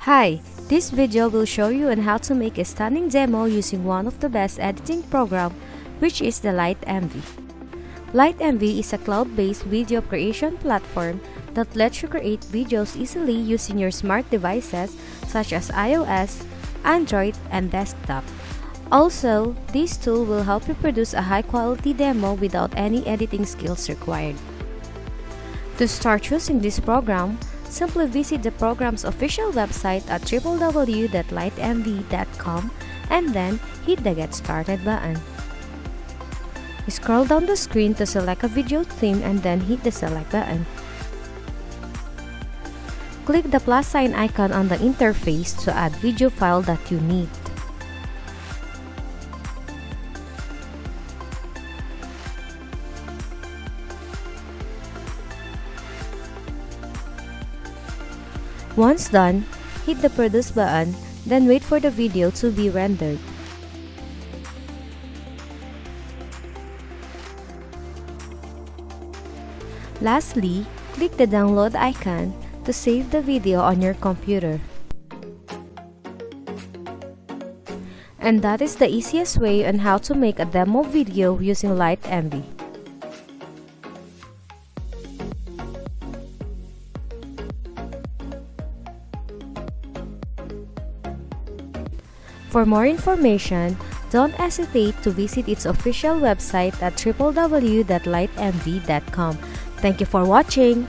Hi, this video will show you on how to make a stunning demo using one of the best editing program, which is the LightMV. LightMV is a cloud-based video creation platform that lets you create videos easily using your smart devices such as iOS, Android, and desktop. Also, this tool will help you produce a high-quality demo without any editing skills required. To start using this program, simply visit the program's official website at www.lightmv.com and then hit the Get Started button. Scroll down the screen to select a video theme and then hit the Select button. Click the plus sign icon on the interface to add video file that you need. Once done, hit the Produce button, then wait for the video to be rendered. Lastly, click the Download icon to save the video on your computer. And that is the easiest way on how to make a demo video using LightMV. For more information, don't hesitate to visit its official website at www.lightmv.com. Thank you for watching!